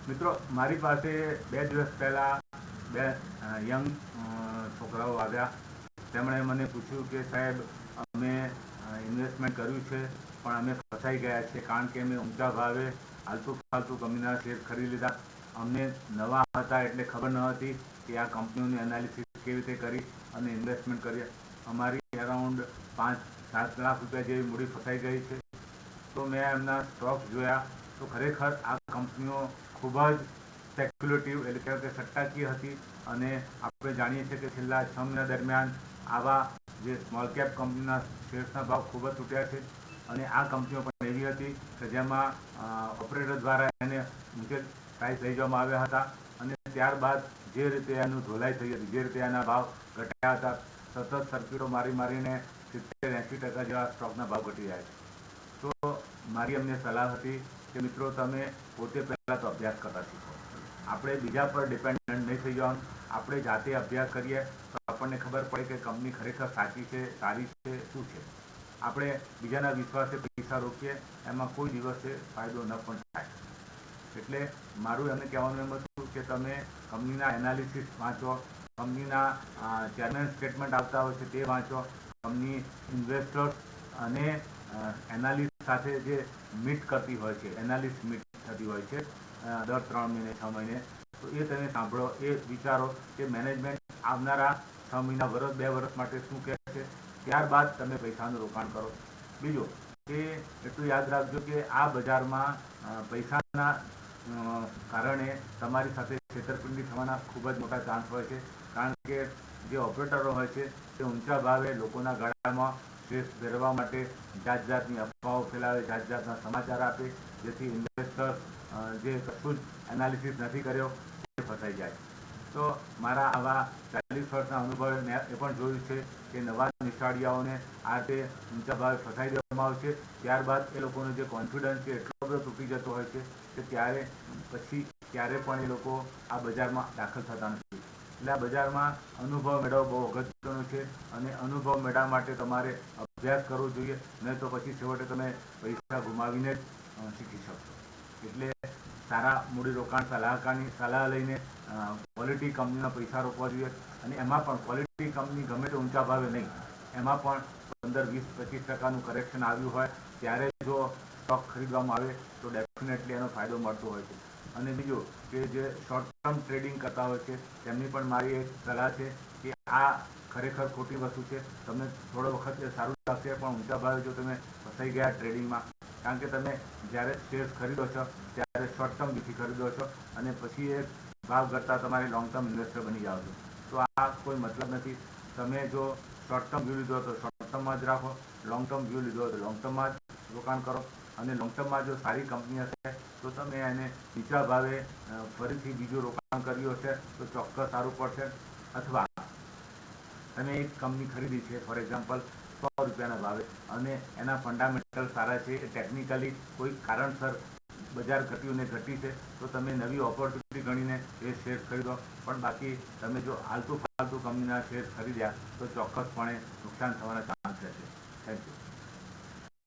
મિત્રો, મારી પાસે 2 દિવસ પહેલાં 2 યંગ છોકરાઓ આવ્યા. તેમણે મને પૂછ્યું કે સાહેબ, અમે ઇન્વેસ્ટમેન્ટ કર્યું છે પણ અમે ફસાઈ ગયા છે, કારણ કે અમે ઊંચા ભાવે આલતુ ફાલતુ કંપનીના શેર ખરીદી લીધા. અમને નવા હતા એટલે ખબર ન હતી કે આ કંપનીઓની એનાલિસિસ કેવી રીતે કરી અને ઇન્વેસ્ટમેન્ટ કરીએ. અમારી અરાઉન્ડ 5-7 લાખ રૂપિયા જેવી મૂડી ફસાઈ ગઈ છે. તો મેં એમના સ્ટોક્સ જોયા તો ખરેખર આ કંપનીઓ ખૂબ જ સ્પેક્યુલેટિવ એટલે કે સટ્ટાકીય હતી. અને આપણે જાણીએ છીએ કે છેલ્લા 6 મહિના દરમિયાન આવા જે સ્મોલ કેપ કંપનીના શેર્સના ભાવ ખૂબ જ તૂટ્યા છે. અને આ કંપનીઓ પણ એવી હતી કે જેમાં ઓપરેટર દ્વારા એને ઊંચે પ્રાઇસ લઈ જવામાં આવ્યા હતા અને ત્યારબાદ જે રીતે એનું ધોલાઈ થઈ હતી, જે રીતે એના ભાવ ઘટ્યા હતા, સતત સર્કિટો મારીને 70-80% જેવા સ્ટોકના ભાવ ઘટી જાય છે. તો મારી અમને સલાહ હતી કે મિત્રો, તમે પોતે પહેલાં તો અભ્યાસ કરતા શીખો. આપણે બીજા પર ડિપેન્ડન્ટ નહીં થઈ જવાનું. આપણે જાતે અભ્યાસ કરીએ તો આપણને ખબર પડે કે કંપની ખરેખર સાચી છે, સારી છે, શું છે. આપણે બીજાના વિશ્વાસે પૈસા રોકીએ એમાં કોઈ દિવસે ફાયદો ન પણ થાય. એટલે મારું એમને કહેવાનું એમ હતું કે તમે કંપનીના એનાલિસિસ વાંચો, કંપનીના ચેરમેન સ્ટેટમેન્ટ આવતા હોય છે તે વાંચો, કંપની ઇન્વેસ્ટર્સ અને એનાલિસ્ટ સાથે જે મીટ કરતી હોય છે, એનાલિસ્ટ મીટ થતી હોય છે દર 3 મહિને 6 મહિને, તો એ તમે સાંભળો. એ વિચારો કે મેનેજમેન્ટ આવનારા 6 મહિના, વર્ષ, 2 વર્ષ માટે શું કહે છે. ત્યારબાદ તમે પૈસાનું રોકાણ કરો. બીજું કે એટલું યાદ રાખજો કે આ બજારમાં પૈસાના કારણે તમારી સાથે છેતરપિંડી થવાના ખૂબ જ મોટા ચાન્સ હોય છે. કારણ કે જે ઓપરેટરો હોય છે તે ઊંચા ભાવે લોકોના ગળામાં શેર ભેરવા માટે જાત જાતની અફવાઓ ફેલાવે, જાત જાતના સમાચાર આપે, જેથી ઇન્વેસ્ટર જે કશું જ એનાલિસિસ નથી કર્યો તે ફસાઈ જાય. તો મારા આવા 40 વર્ષના અનુભવે મેં એ પણ જોયું છે કે નવા નિશાળિયાઓને આ રીતે ઊંચા ભાવે ફસાઈ દેવામાં આવે છે. ત્યારબાદ એ લોકોનો જે કોન્ફિડન્સ છે એટલો બધો તૂટી જતો હોય છે કે ત્યારે પણ એ લોકો આ બજારમાં દાખલ થતા નથી. એટલે આ બજારમાં અનુભવ મેળવવો બહુ અગત્યનો છે અને અનુભવ મેળવવા માટે તમારે અભ્યાસ કરવો જોઈએ. નહીં તો પછી છેવટે તમે પૈસા ગુમાવીને જ શીખી શકશો. એટલે સારા મૂડીરોકાણ સલાહકારની સલાહ લઈને ક્વોલિટી કંપનીના પૈસા રોકવા જોઈએ. અને એમાં પણ ક્વોલિટી કંપની ગમે તે ઊંચા ભાવે નહીં, એમાં પણ 15-20-25% કરેક્શન આવ્યું હોય ત્યારે જો સ્ટોક ખરીદવામાં આવે તો ડેફિનેટલી એનો ફાયદો મળતો હોય છે. અને બીજું કે જે શોર્ટ ટર્મ ટ્રેડિંગ કરતા હોય છે તેમની પણ મારી એક સલાહ છે કે આ ખરેખર ખોટી વસ્તુ છે. તમને થોડો વખત સારું લાગશે પણ ઊંચા ભાવે જો તમે ફસાઈ ગયા ટ્રેડિંગમાં, કારણ કે તમે જ્યારે શેર્સ ખરીદો છો ત્યારે શોર્ટ ટર્મ બીથી ખરીદો છો અને પછી એ ભાવ કરતાં તમારે લોંગ ટર્મ ઇન્વેસ્ટર બની જાઓ છો. તો આ કોઈ મતલબ નથી. તમે જો શોર્ટ ટર્મ વ્યૂ લીધો તો શોર્ટ ટર્મમાં જ રાખો, લોંગ ટર્મ વ્યૂ લીધો તો લોંગ ટર્મમાં જ રોકાણ કરો. અને લોંગ ટર્મમાં જો સારી કંપની હશે તો તમે એને નીચા ભાવે ફરીથી બીજું રોકાણ કર્યું હશે તો ચોક્કસ સારું પડશે. અથવા તમે એક કંપની ખરીદી છે, ફોર એક્ઝામ્પલ 100 રૂપિયાના ભાવે, અને એના ફંડામેન્ટલ સારા છે, ટેકનિકલી કોઈ કારણસર બજાર ઘટ્યું ને ઘટી છે તો તમે નવી ઓપોર્ચ્યુનિટી ગણીને એ શેર ખરીદો. પણ બાકી તમે જો આલતુ ફાલતુ કંપનીના શેર ખરીદ્યા તો ચોક્કસપણે નુકસાન થવાના ચાન્સ રહેશે. Thank you.